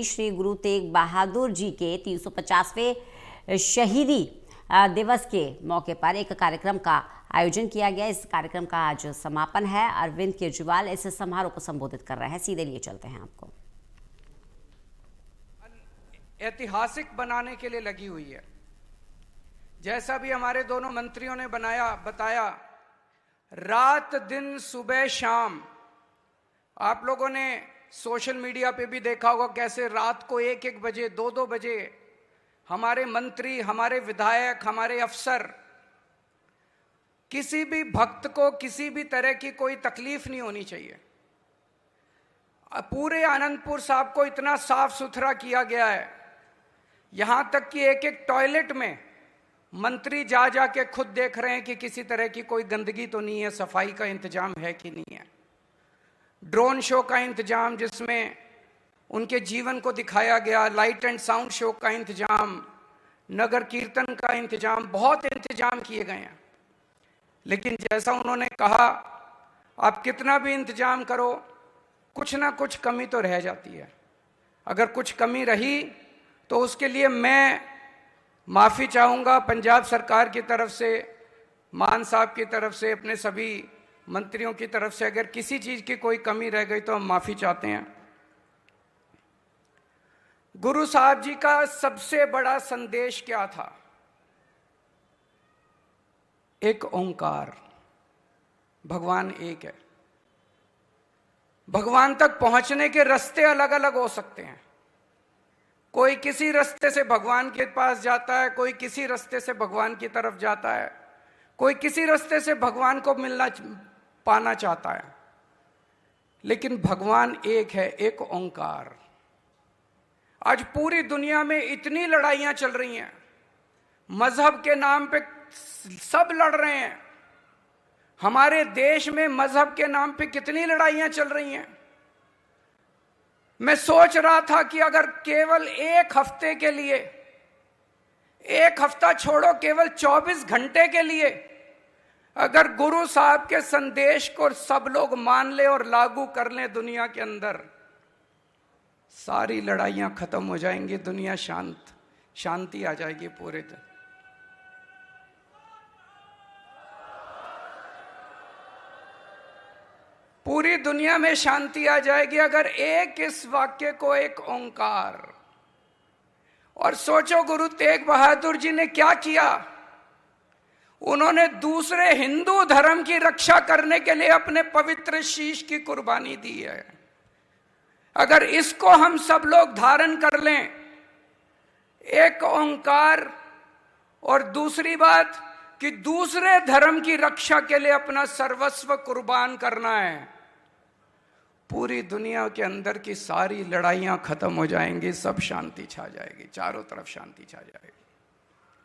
श्री गुरु तेग बहादुर जी के 350वें शहीदी दिवस के मौके पर एक कार्यक्रम का आयोजन किया गया। इस कार्यक्रम का आज समापन है। अरविंद केजरीवाल इस समारोह को संबोधित कर रहे हैं। सीधे लिए चलते हैं आपको। ऐतिहासिक बनाने के लिए लगी हुई है। जैसा भी हमारे दोनों मंत्रियों ने बताया, रात दिन सुबह शाम, आप लोगों ने सोशल मीडिया पे भी देखा होगा कैसे रात को 1-1 बजे 2-2 बजे हमारे मंत्री, हमारे विधायक, हमारे अफसर, किसी भी भक्त को किसी भी तरह की कोई तकलीफ नहीं होनी चाहिए। पूरे आनंदपुर साहब को इतना साफ सुथरा किया गया है, यहां तक कि एक टॉयलेट में मंत्री जा के खुद देख रहे हैं कि किसी तरह की कोई गंदगी तो नहीं है, सफाई का इंतजाम है कि नहीं है। ड्रोन शो का इंतजाम जिसमें उनके जीवन को दिखाया गया, लाइट एंड साउंड शो का इंतजाम, नगर कीर्तन का इंतजाम, बहुत इंतजाम किए गए हैं। लेकिन जैसा उन्होंने कहा, आप कितना भी इंतजाम करो, कुछ ना कुछ कमी तो रह जाती है। अगर कुछ कमी रही तो उसके लिए मैं माफ़ी चाहूँगा पंजाब सरकार की तरफ से, मान साहब की तरफ से, अपने सभी मंत्रियों की तरफ से। अगर किसी चीज़ की कोई कमी रह गई तो हम माफ़ी चाहते हैं। गुरु साहब जी का सबसे बड़ा संदेश क्या था? एक ओंकार, भगवान एक है। भगवान तक पहुंचने के रास्ते अलग अलग हो सकते हैं। कोई किसी रास्ते से भगवान के पास जाता है, कोई किसी रास्ते से भगवान की तरफ जाता है, कोई किसी रास्ते से भगवान को पाना चाहता है। लेकिन भगवान एक है, एक ओंकार। आज पूरी दुनिया में इतनी लड़ाइयां चल रही हैं, मजहब के नाम पे सब लड़ रहे हैं। हमारे देश में मजहब के नाम पे कितनी लड़ाइयां चल रही हैं। मैं सोच रहा था कि अगर केवल एक हफ्ते के लिए, एक हफ्ता छोड़ो, केवल 24 घंटे के लिए अगर गुरु साहब के संदेश को सब लोग मान ले और लागू कर लें दुनिया के अंदर, सारी लड़ाइयां खत्म हो जाएंगी, दुनिया शांति आ जाएगी पूरे दिन। पूरी दुनिया में शांति आ जाएगी अगर एक इस वाक्य को, एक ओंकार। और सोचो गुरु तेग बहादुर जी ने क्या किया। उन्होंने दूसरे हिंदू धर्म की रक्षा करने के लिए अपने पवित्र शीश की कुर्बानी दी है। अगर इसको हम सब लोग धारण कर लें, एक ओंकार, और दूसरी बात कि दूसरे धर्म की रक्षा के लिए अपना सर्वस्व कुर्बान करना है, पूरी दुनिया के अंदर की सारी लड़ाइयां खत्म हो जाएंगी, सब शांति छा जाएगी, चारों तरफ शांति छा जाएगी।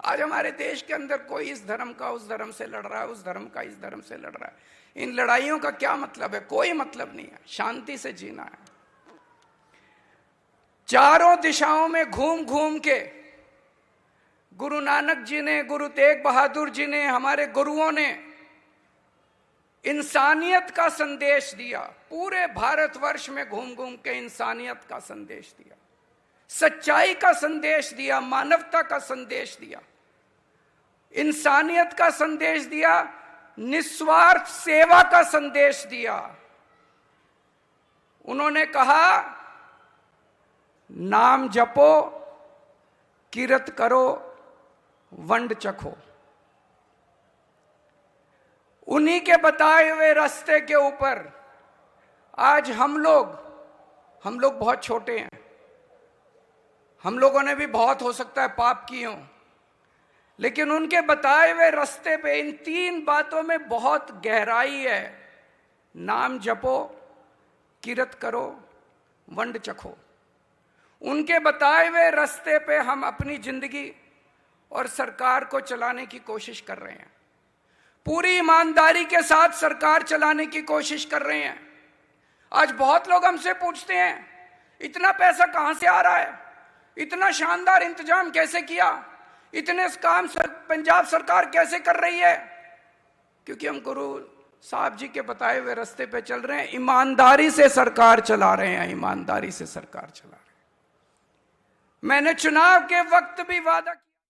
आज हमारे देश के अंदर कोई इस धर्म का उस धर्म से लड़ रहा है, उस धर्म का इस धर्म से लड़ रहा है। इन लड़ाइयों का क्या मतलब है? कोई मतलब नहीं है। शांति से जीना है। चारों दिशाओं में घूम घूम के गुरु नानक जी ने, गुरु तेग बहादुर जी ने, हमारे गुरुओं ने इंसानियत का संदेश दिया। पूरे भारतवर्ष में घूम घूम के इंसानियत का संदेश दिया, सच्चाई का संदेश दिया, मानवता का संदेश दिया, इंसानियत का संदेश दिया, निस्वार्थ सेवा का संदेश दिया। उन्होंने कहा, नाम जपो, किरत करो, वंड चखो। उन्हीं के बताए हुए रास्ते के ऊपर आज हम लोग बहुत छोटे हैं। हम लोगों ने भी बहुत, हो सकता है, पाप किए हों, लेकिन उनके बताए हुए रास्ते पे इन 3 बातों में बहुत गहराई है। नाम जपो, किरत करो, वंड चखो। उनके बताए हुए रास्ते पे हम अपनी जिंदगी और सरकार को चलाने की कोशिश कर रहे हैं। पूरी ईमानदारी के साथ सरकार चलाने की कोशिश कर रहे हैं। आज बहुत लोग हमसे पूछते हैं, इतना पैसा कहां से आ रहा है, इतना शानदार इंतजाम कैसे किया, इतने काम पंजाब सरकार कैसे कर रही है? क्योंकि हम गुरु साहब जी के बताए हुए रास्ते पे चल रहे हैं, ईमानदारी से सरकार चला रहे हैं, ईमानदारी से सरकार चला रहे हैं। मैंने चुनाव के वक्त भी वादा किया।